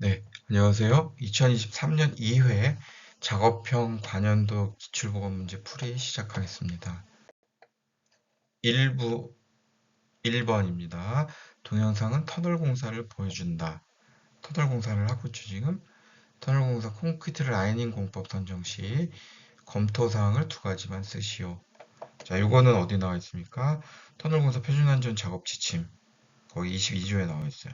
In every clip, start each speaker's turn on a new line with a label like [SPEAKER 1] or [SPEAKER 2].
[SPEAKER 1] 네, 안녕하세요. 2023년 2회 작업형 관연도 기출보건 문제 풀이 시작하겠습니다. 1부 1번입니다. 동영상은 터널 공사를 보여준다. 터널 공사를 하고 있죠, 지금. 터널 공사 콘크리트 라이닝 공법 선정 시 검토사항을 두 가지만 쓰시오. 자, 요거는 어디 나와 있습니까? 터널 공사 표준안전 작업 지침. 거기 22조에 나와 있어요.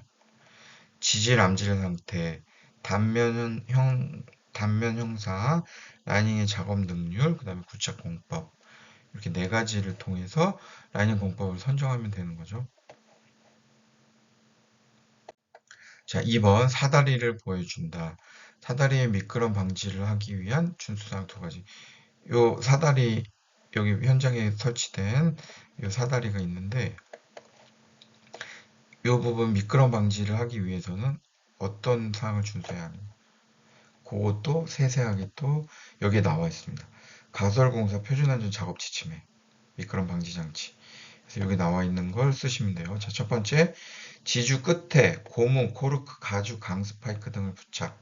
[SPEAKER 1] 지질 암질 상태, 단면 형사, 라이닝의 작업 능률, 그 다음에 구착 공법. 이렇게 네 가지를 통해서 라이닝 공법을 선정하면 되는 거죠. 자, 2번 사다리를 보여준다. 사다리의 미끄럼 방지를 하기 위한 준수사항 두 가지. 요 사다리, 여기 현장에 설치된 요 사다리가 있는데, 요 부분 미끄럼 방지를 하기 위해서는 어떤 사항을 준수해야 하는가? 그것도 세세하게 또 여기에 나와 있습니다. 가설공사 표준안전 작업 지침에 미끄럼 방지 장치. 그래서 여기 나와 있는 걸 쓰시면 돼요. 자, 첫 번째, 지주 끝에 고무, 코르크, 가죽, 강스 파이크 등을 부착.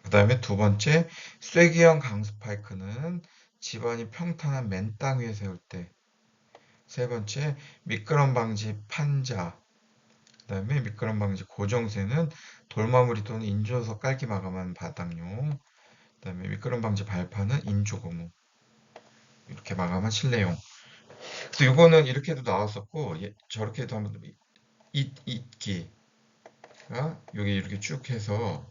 [SPEAKER 1] 그 다음에 두 번째, 쐐기형 강스 파이크는 집안이 평탄한 맨 땅 위에 세울 때. 세 번째, 미끄럼 방지 판자. 그 다음에 미끄럼 방지 고정쇠는 돌마무리 또는 인조석 깔기 마감한 바닥용. 그다음에 미끄럼 방지 발판은 인조고무 이렇게 마감한 실내용. 그래서 이거는 이렇게도 나왔었고 저렇게도 한번 있기가 여기 이렇게 쭉 해서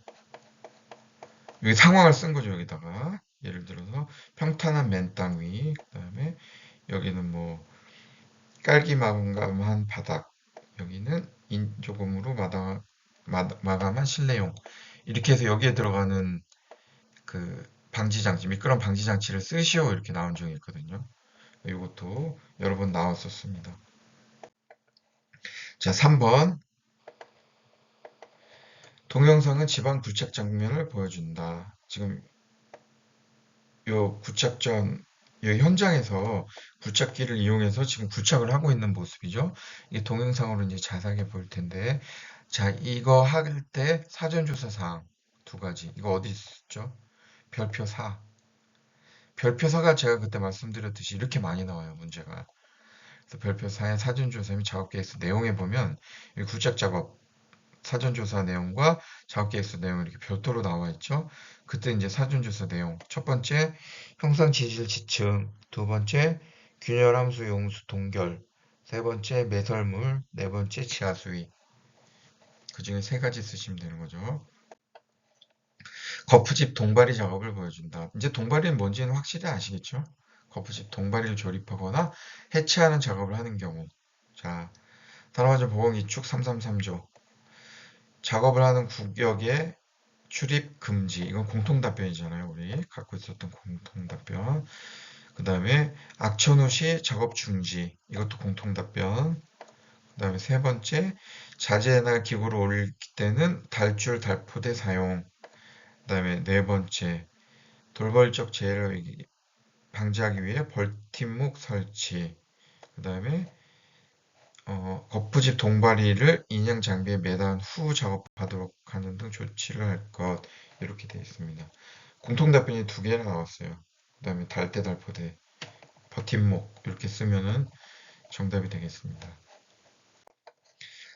[SPEAKER 1] 여기 상황을 쓴 거죠. 여기다가 예를 들어서 평탄한 맨 땅 위, 그다음에 여기는 뭐 깔기 마감한 바닥, 여기는 인조고무로 마감한 실내용. 이렇게 해서 여기에 들어가는 그 방지 장치, 미끄럼 방지 장치를 쓰시오 이렇게 나온 적이 있거든요. 이것도 여러 번 나왔었습니다. 자, 3번. 동영상은 지방 부착 장면을 보여준다. 지금 요 부착 전, 요 현장에서 부착기를 이용해서 지금 부착을 하고 있는 모습이죠. 이 동영상으로 이제 자세하게 볼 텐데, 자, 이거 할 때 사전조사 사항 두 가지. 이거 어디 있었죠? 별표 4. 별표 4가 제가 그때 말씀드렸듯이 이렇게 많이 나와요, 문제가. 그래서 별표 4의 사전조사 및 작업계획서 내용에 보면 이 구착작업 사전조사 내용과 작업계획서 내용이 이렇게 별도로 나와 있죠. 그때 이제 사전조사 내용 첫 번째 형상 지질 지층, 두 번째 균열 함수 용수 동결, 세 번째 매설물, 네 번째 지하 수위. 그 중에 세 가지 쓰시면 되는 거죠. 거푸집 동바리 작업을 보여준다. 이제 동바리는 뭔지는 확실히 아시겠죠? 거푸집 동바리를 조립하거나 해체하는 작업을 하는 경우. 자, 산업안전 보건기축 333조. 작업을 하는 구역에 출입 금지. 이건 공통답변이잖아요. 우리 갖고 있었던 공통답변. 그 다음에 악천 후 시 작업 중지. 이것도 공통답변. 그 다음에 세 번째, 자재나 기구를 올릴 때는 달줄, 달포대 사용. 그 다음에 네 번째, 돌벌적 재해를 방지하기 위해 벌팀목 설치. 그 다음에 거푸집 동바리를 인양 장비에 매단 후 작업하도록 하는 등 조치를 할 것. 이렇게 되어 있습니다. 공통 답변이 두 개나 나왔어요. 그 다음에 달대, 달포대, 버팀목 이렇게 쓰면은 정답이 되겠습니다.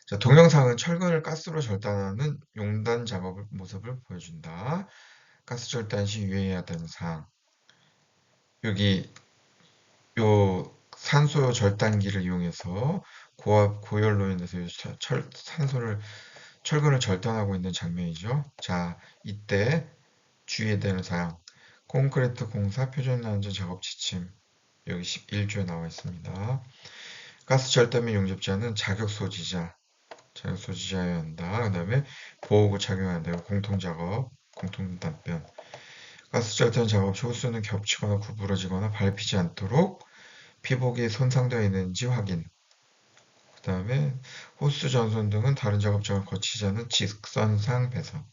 [SPEAKER 1] 자, 동영상은 철근을 가스로 절단하는 용단 작업 모습을 보여준다. 가스 절단 시 유의해야 되는 사항. 여기 요 산소 절단기를 이용해서 고압 고열로 인해서 철근을 절단하고 있는 장면이죠. 자, 이때 주의해야 되는 사항. 콘크리트 공사 표준 안전 작업 지침. 여기 11조에 나와 있습니다. 가스 절단 및 용접자는 자격 소지자여야 한다. 그 다음에 보호구 착용해야 한다. 공통 작업, 공통 답변. 가스 절단 작업 시 호스는 겹치거나 구부러지거나 밟히지 않도록 피복이 손상되어 있는지 확인. 그 다음에 호스 전선 등은 다른 작업장을 거치지 않은 직선상 배선.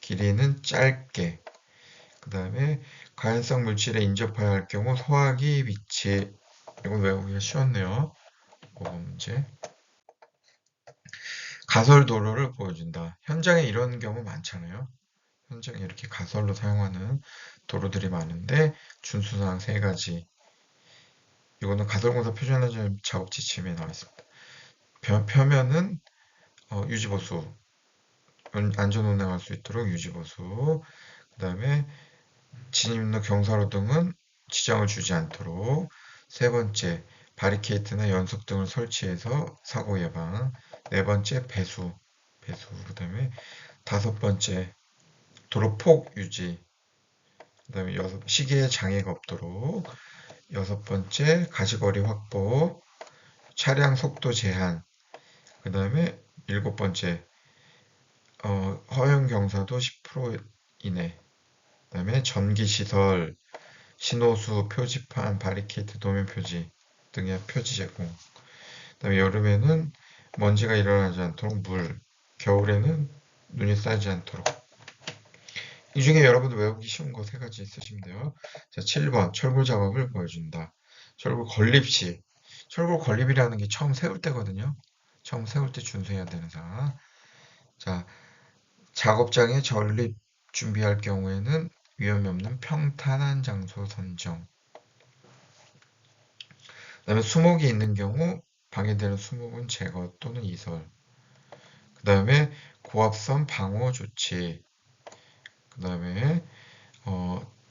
[SPEAKER 1] 길이는 짧게. 그 다음에 가연성 물질에 인접해야 할 경우 소화기 위치. 이건 외우기가 쉬웠네요. 5번 문제. 가설 도로를 보여준다. 현장에 이런 경우 많잖아요. 현장에 이렇게 가설로 사용하는 도로들이 많은데 준수사항 세 가지. 이거는 가설공사 표준안전 작업 지침에 나와 있습니다. 표면은 유지보수, 안전 운행할 수 있도록 유지보수. 그다음에 진입로 경사로 등은 지장을 주지 않도록. 세 번째, 바리케이트나 연석 등을 설치해서 사고 예방. 네 번째, 배수. 그다음에 다섯 번째, 도로폭 유지. 그다음에 시계에 장애가 없도록. 여섯 번째, 가시거리 확보. 차량 속도 제한. 그다음에 일곱 번째, 허용 경사도 10% 이내. 그다음에 전기 시설, 신호수, 표지판, 바리케이트, 도면 표지 등의 표지 제공. 그다음에 여름에는 먼지가 일어나지 않도록 물, 겨울에는 눈이 쌓이지 않도록. 이 중에 여러분 외우기 쉬운 거 세 가지 있으시면 돼요. 자, 7번 철골 작업을 보여준다. 철골 건립 시. 철골 건립이라는 게 처음 세울 때거든요. 처음 세울 때 준수해야 되는 사항. 자, 작업장에 전립 준비할 경우에는 위험이 없는 평탄한 장소 선정. 그다음에 수목이 있는 경우 방해되는 수목은 제거 또는 이설. 그다음에 고압선 방호 조치. 그다음에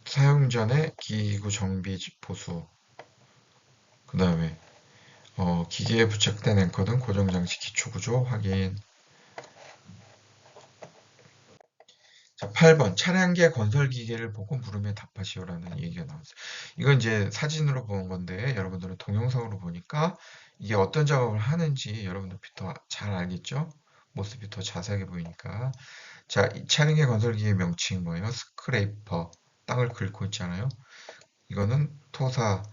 [SPEAKER 1] 사용 전에 기구 정비 보수. 그다음에 기계에 부착된 앵커 등 고정 장치 기초 구조 확인. 자, 8번 차량계 건설 기계를 보고 물음에 답하시오라는 얘기가 나왔어요. 이건 이제 사진으로 본 건데 여러분들은 동영상으로 보니까 이게 어떤 작업을 하는지 여러분들 더 잘 알겠죠? 모습이 더 자세하게 보이니까. 자, 이 차량계 건설 기계 명칭이 뭐예요? 스크레이퍼, 땅을 긁고 있잖아요. 이거는 토사,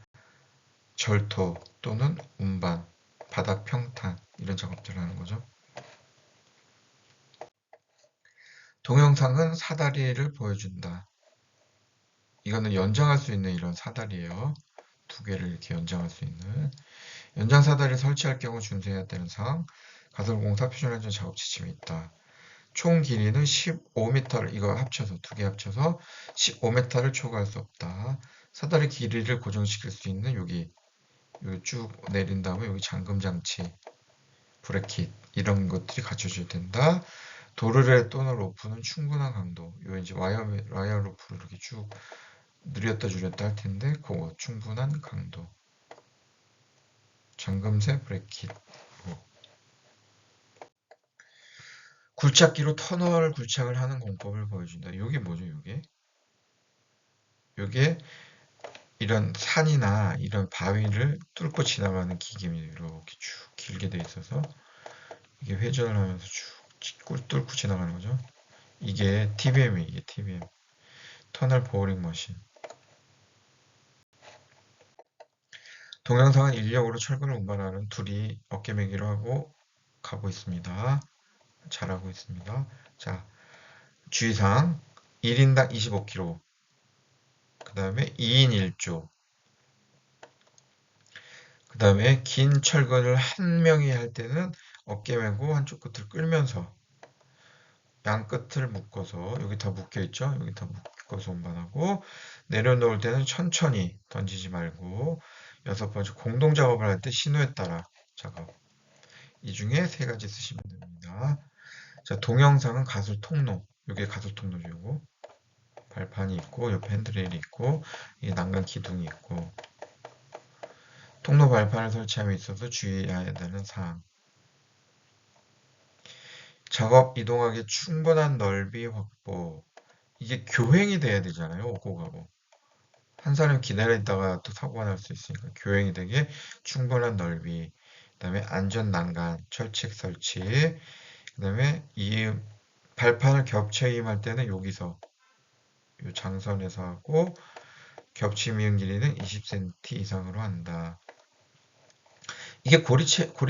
[SPEAKER 1] 절토 또는 운반, 바닥 평탄 이런 작업들을 하는 거죠. 동영상은 사다리를 보여준다. 이거는 연장할 수 있는 이런 사다리예요. 두 개를 이렇게 연장할 수 있는. 연장 사다리를 설치할 경우 준수해야 되는 사항. 가설공사 표준안전 작업 지침이 있다. 총 길이는 15m를 이거 합쳐서 두 개 합쳐서 15m를 초과할 수 없다. 사다리 길이를 고정시킬 수 있는 여기 쭉 내린 다음에 여기 잠금 장치, 브레킷 이런 것들이 갖춰져야 된다. 도르래 또는 로프는 충분한 강도. 요 이제 와이어 로프를 이렇게 쭉 느렸다 줄였다 할 텐데 그거 충분한 강도. 잠금새 브레킷. 굴착기로 터널 굴착을 하는 공법을 보여준다. 이게 뭐죠, 이게? 이게 이런 산이나 이런 바위를 뚫고 지나가는 기계입니다. 이렇게 쭉 길게 돼 있어서 이게 회전을 하면서 쭉 뚫고 지나가는 거죠. 이게 TBM이 이게 TBM. 터널 보어링 머신. 동영상은 인력으로 철근을 운반하는 둘이 어깨매기로 하고 가고 있습니다. 잘하고 있습니다. 자, 주의사항 1인당 25kg. 그 다음에 2인 1조. 그 다음에 긴 철근을 한 명이 할 때는 어깨 메고 한쪽 끝을 끌면서 양 끝을 묶어서 여기 다 묶여 있죠? 여기 다 묶어서 운반하고 내려놓을 때는 천천히 던지지 말고 여섯 번째 공동 작업을 할 때 신호에 따라 작업. 이 중에 세 가지 쓰시면 됩니다. 자, 동영상은 가설 통로. 이게 가설 통로죠. 요거. 발판이 있고 옆에 핸드레일이 있고 이 난간 기둥이 있고 통로 발판을 설치함에 있어서 주의해야 되는 사항. 작업 이동하기 충분한 넓이 확보. 이게 교행이 돼야 되잖아요. 오고 가고. 한 사람이 기다리다가 또 사고가 날 수 있으니까 교행이 되게 충분한 넓이. 그다음에 안전 난간, 철책 설치. 그다음에 이 발판을 겹쳐 임할 때는 여기서 이 장선에서 하고 겹침 이은 길이는 20cm 이상으로 한다. 이게 고리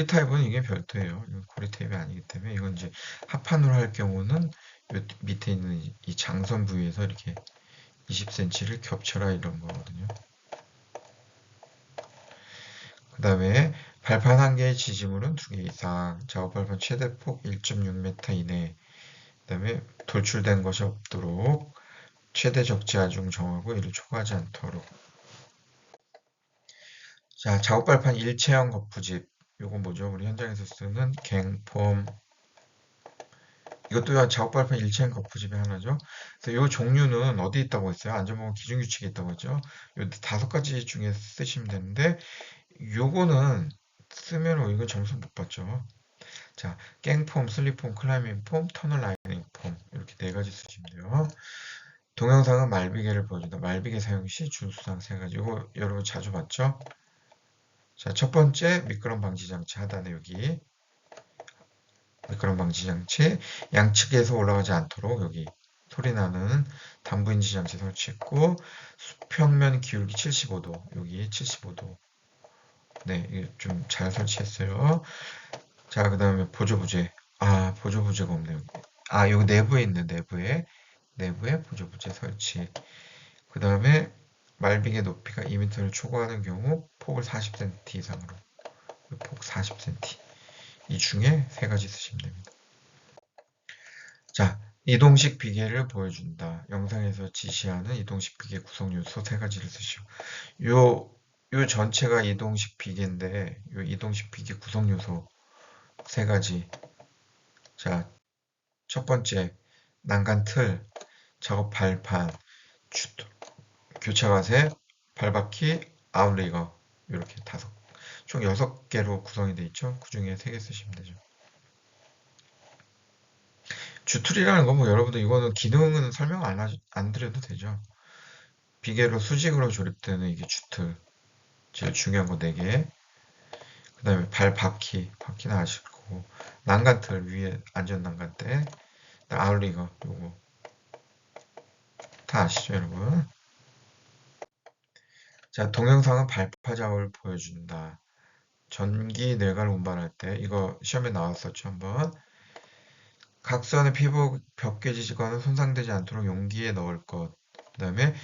[SPEAKER 1] 타입은 이게 별도예요. 고리 타입이 아니기 때문에 이건 이제 합판으로 할 경우는 요 밑에 있는 이 장선 부위에서 이렇게 20cm를 겹쳐라 이런 거거든요. 그 다음에 발판 한 개의 지지물은 2개 이상, 작업 발판 최대 폭 1.6m 이내, 그 다음에 돌출된 것이 없도록 최대 적재 하중 정하고 이를 초과하지 않도록. 자, 작업 발판 일체형 거푸집. 요건 뭐죠? 우리 현장에서 쓰는 갱폼. 이것도 작업 발판 일체형 거푸집의 하나죠. 그래서 요 종류는 어디 있다고 했어요? 안전보건 기준 규칙에 있다고 했죠. 요 5가지 중에 쓰시면 되는데, 요거는 쓰면 이건 점수 못 받죠. 자, 갱폼, 슬립폼, 클라이밍 폼, 터널 라이닝 폼 이렇게 4가지 쓰시면 돼요. 동영상은 말비계를 보여준다. 말비계 사용 시 준수사항 3가지. 이거 여러분 자주 봤죠? 자, 첫 번째 미끄럼 방지 장치 하단에 여기 미끄럼 방지 장치 양측에서 올라가지 않도록 여기 소리 나는 단부 인지 장치 설치했고 수평면 기울기 75도 여기 75도 네, 좀 잘 설치했어요. 자, 그 다음에 보조부재. 아, 보조부재가 없네요. 아, 여기 내부에 있는 내부에 보조부재 설치. 그 다음에 말빙의 높이가 2m를 초과하는 경우 폭을 40cm 이상으로. 폭 40cm. 이 중에 3가지 쓰시면 됩니다. 자, 이동식 비계를 보여준다. 영상에서 지시하는 이동식 비계 구성 요소 3가지를 쓰시오. 요 전체가 이동식 비계인데, 요 이동식 비계 구성 요소 3가지. 자, 첫 번째, 난간 틀, 작업 발판, 교차 가세, 발바퀴, 아웃리거. 이렇게 총 6개로 구성이 되어 있죠. 그 중에 3개 쓰시면 되죠. 주툴이라는 건 뭐 여러분들 이거는 기능은 설명 안 드려도 되죠. 비계로 수직으로 조립되는 이게 주툴. 제일 중요한 거 4개. 그 다음에 바퀴는 아실 거고. 난간틀 위에 안전 난간대. 아웃리거 요거 다 아시죠 여러분? 자, 동영상은 발파 작업을 보여준다. 전기 뇌관을 운반할 때 이거 시험에 나왔었죠 한번. 각선의 피부 벗겨지거나 손상되지 않도록 용기에 넣을 것. 그 다음에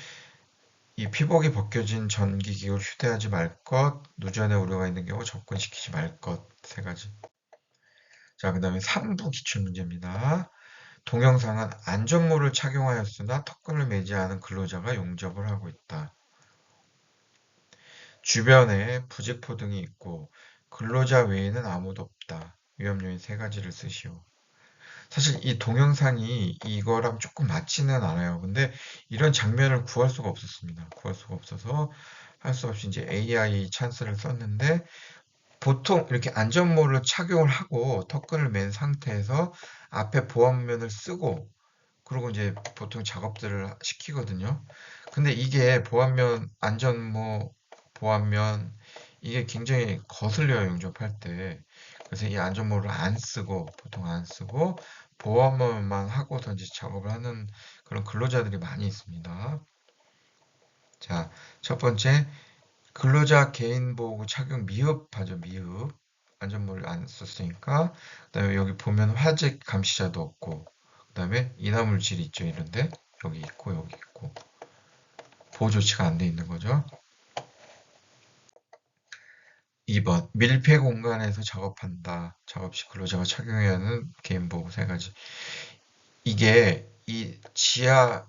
[SPEAKER 1] 이 피복이 벗겨진 전기기구를 휴대하지 말 것, 누전에 우려가 있는 경우 접근시키지 말 것, 3가지. 자, 그 다음에 3부 기출문제입니다. 동영상은 안전모를 착용하였으나 턱끈을 매지 않은 근로자가 용접을 하고 있다. 주변에 부직포등이 있고 근로자 외에는 아무도 없다. 위험요인 3가지를 쓰시오. 사실 이 동영상이 이거랑 조금 맞지는 않아요. 근데 이런 장면을 구할 수가 없었습니다. 구할 수가 없어서 할 수 없이 이제 AI 찬스를 썼는데 보통 이렇게 안전모를 착용을 하고 턱끈을 맨 상태에서 앞에 보안면을 쓰고 그리고 이제 보통 작업들을 시키거든요. 근데 이게 안전모, 보안면, 이게 굉장히 거슬려요, 용접할 때. 그래서 이 안전모를 보통 안 쓰고, 보안모만 하고서 이제 작업을 하는 그런 근로자들이 많이 있습니다. 자, 첫 번째, 근로자 개인보호구 착용 미흡하죠, 미흡. 안전모를 안 썼으니까. 그 다음에 여기 보면 화재 감시자도 없고, 그 다음에 인화물질 있죠, 이런데. 여기 있고, 여기 있고. 보호 조치가 안 돼 있는 거죠. 2번, 밀폐 공간에서 작업한다. 작업 시 근로자가 착용해야 하는 개인보호 3가지. 이게 이 지하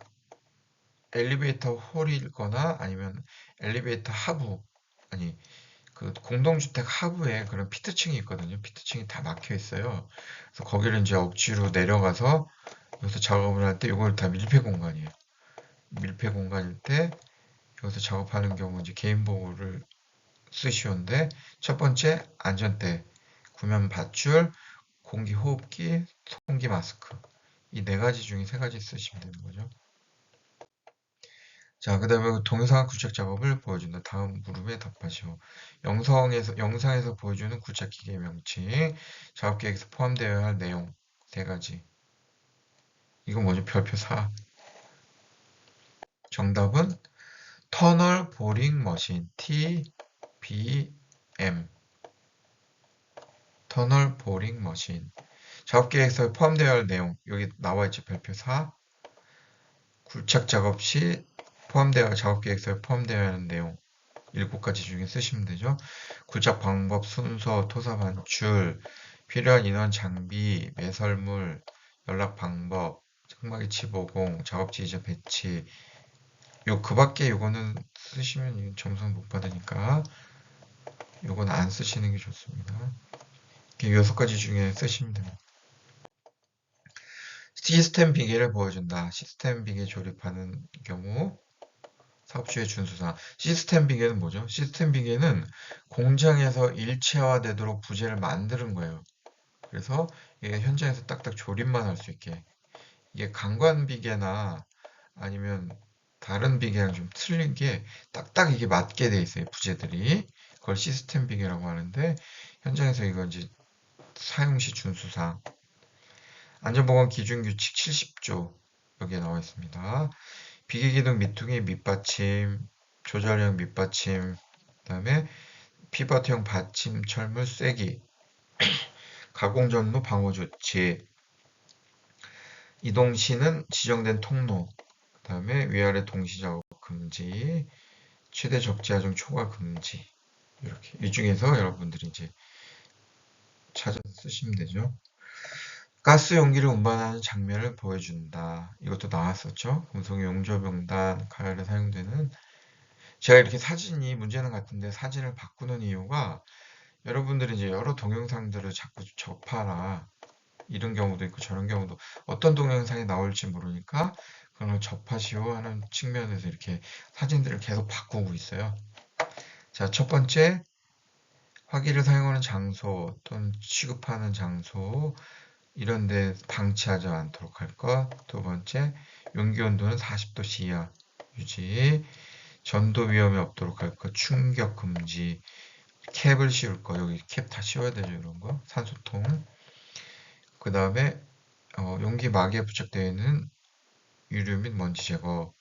[SPEAKER 1] 엘리베이터 홀이거나 아니면 엘리베이터 하부, 아니, 그 공동주택 하부에 그런 피트층이 있거든요. 피트층이 다 막혀 있어요. 그래서 거기를 이제 억지로 내려가서 여기서 작업을 할 때 이걸 다 밀폐 공간이에요. 밀폐 공간일 때 여기서 작업하는 경우 이제 개인 보호를 쓰시오인데 첫 번째 안전대, 구면 밧줄, 공기 호흡기, 송기 마스크 이 4가지 중에 3가지 쓰시면 되는 거죠. 자, 그 다음에 동영상 굴착 작업을 보여준다. 다음 물음에 답하시오. 영상에서 보여주는 굴착 기계 명칭, 작업 계획에서 포함되어야 할 내용 3가지. 이건 뭐죠? 별표 4. 정답은 터널 보링 머신 TBM. 터널 보링 머신. 작업 계획서에 포함되어야 할 내용. 여기 나와 있죠. 별표 4. 굴착 작업 시 작업 계획서에 포함되어야 하는 내용. 7가지 중에 쓰시면 되죠. 굴착 방법, 순서, 토사 반출, 필요한 인원 장비, 매설물, 연락 방법, 청막이 치보공, 작업지 이제 배치. 그 밖에 요거는 쓰시면 점수는 못 받으니까 요건 안 쓰시는 게 좋습니다. 이렇게 6가지 중에 쓰시면 됩니다. 시스템 비계를 보여준다. 시스템 비계 조립하는 경우 사업주의 준수사항. 시스템 비계는 뭐죠? 시스템 비계는 공장에서 일체화되도록 부재를 만드는 거예요. 그래서 이게 현장에서 딱딱 조립만 할 수 있게. 이게 강관 비계나 아니면 다른 비계랑 좀 틀린 게 딱딱 이게 맞게 돼 있어요. 부재들이. 그걸 시스템 비계라고 하는데 현장에서 이거 이제 사용 시 준수사항. 안전보건 기준규칙 70조 여기에 나와 있습니다. 비계기둥 밑둥이 밑받침, 조절형 밑받침, 그다음에 피벗형 받침 철물 쐐기, 가공 전로 방호 조치, 이동 시는 지정된 통로, 그다음에 위아래 동시 작업 금지, 최대 적재 하중 초과 금지. 이렇게 이 중에서 여러분들이 이제 찾아서 쓰시면 되죠. 가스 용기를 운반하는 장면을 보여준다. 이것도 나왔었죠. 금속 용접용단, 가열에 사용되는. 제가 이렇게 사진이 문제는 같은데 사진을 바꾸는 이유가 여러분들이 이제 여러 동영상들을 자꾸 접하라. 이런 경우도 있고 저런 경우도 어떤 동영상이 나올지 모르니까 그런 걸 접하시오 하는 측면에서 이렇게 사진들을 계속 바꾸고 있어요. 자, 첫 번째, 화기를 사용하는 장소 또는 취급하는 장소 이런 데 방치하지 않도록 할 것. 두 번째, 용기 온도는 40도 이하 유지. 전도 위험이 없도록 할 것. 충격 금지. 캡을 씌울 거. 여기 캡 다 씌워야 되죠, 이런 거. 산소통. 그 다음에 용기 막이에 부착되어 있는 유류 및 먼지 제거.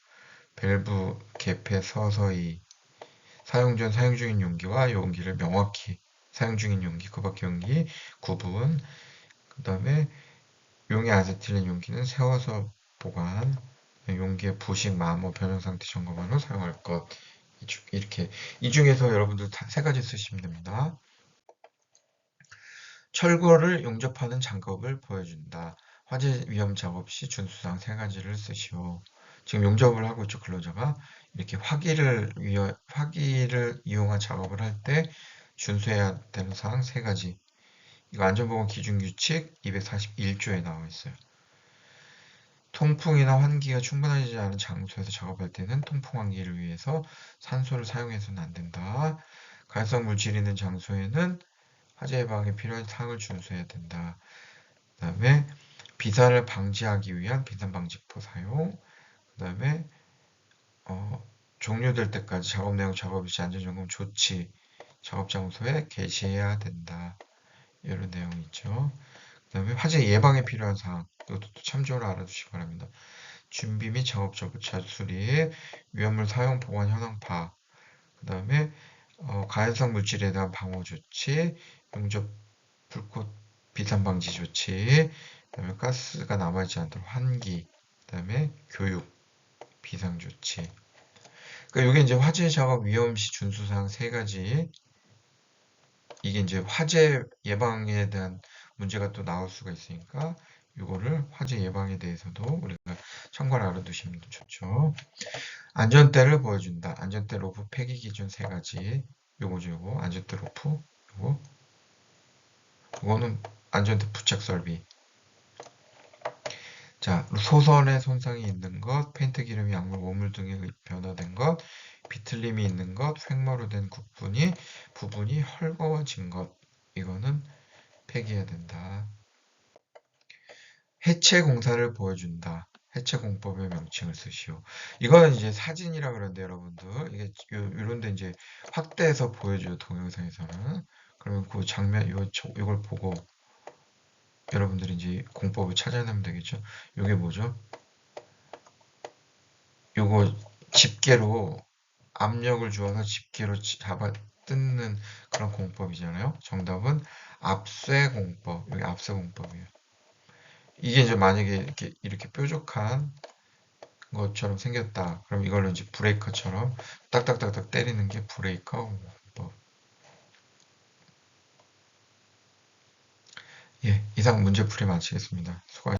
[SPEAKER 1] 밸브 개폐 서서히. 사용 전 사용 중인 용기와 용기를 명확히 사용 중인 용기, 그 밖의 용기 구분. 그 다음에 용의 아세틸렌 용기는 세워서 보관, 용기의 부식, 마모, 변형 상태 점검한 후 사용할 것. 이렇게 이 중에서 여러분들 다 3가지 쓰시면 됩니다. 철거를 용접하는 작업을 보여준다. 화재 위험 작업 시 준수사항 3가지를 쓰시오. 지금 용접을 하고 있죠, 근로자가. 이렇게 화기를 이용한 작업을 할 때 준수해야 되는 사항 3가지. 이거 안전보건 기준규칙 241조에 나와 있어요. 통풍이나 환기가 충분하지 않은 장소에서 작업할 때는 통풍 환기를 위해서 산소를 사용해서는 안 된다. 가연성 물질이 있는 장소에는 화재 예방에 필요한 사항을 준수해야 된다. 그 다음에 비산을 방지하기 위한 비산방지포 사용. 그 다음에 종료될 때까지 작업 내용, 작업 시 안전점검 조치, 작업 장소에 게시해야 된다. 이런 내용이 있죠. 그 다음에 화재 예방에 필요한 사항, 이것도 또 참조를 알아두시기 바랍니다. 준비 및 작업 자수리, 위험물 사용 보관 현황 파악, 그 다음에 가연성 물질에 대한 방호 조치, 용접 불꽃 비산 방지 조치, 그 다음에 가스가 남아있지 않도록 환기, 그 다음에 교육, 비상 조치. 그러니까 이게 이제 화재 작업 위험 시 준수사항 3가지. 이게 이제 화재 예방에 대한 문제가 또 나올 수가 있으니까 이거를 화재 예방에 대해서도 우리가 참고를 알아두시면 좋죠. 안전대를 보여준다. 안전대 로프 폐기 기준 3가지. 요거죠, 요거. 안전대 로프. 요거. 이거는 안전대 부착 설비. 자, 소선에 손상이 있는 것, 페인트 기름이 약물, 오물 등에 변화된 것, 비틀림이 있는 것, 횡머로 된 부분이 헐거워진 것. 이거는 폐기해야 된다. 해체 공사를 보여준다. 해체 공법의 명칭을 쓰시오. 이거는 이제 사진이라 그러는데 여러분들 이게 요런데 이제 확대해서 보여줘요, 동영상에서는. 그러면 그 장면 요걸 보고 여러분들이 이제 공법을 찾아내면 되겠죠. 요게 뭐죠? 요거 집게로 압력을 주어서 집게로 잡아 뜯는 그런 공법이잖아요. 정답은 압쇄 공법. 여기 압쇄 공법이에요. 이게 이제 만약에 이렇게 뾰족한 것처럼 생겼다. 그럼 이걸로 이제 브레이커처럼 딱딱딱딱 때리는 게 브레이커 공법. 예, 이상 문제풀이 마치겠습니다. 수고하셨습니다.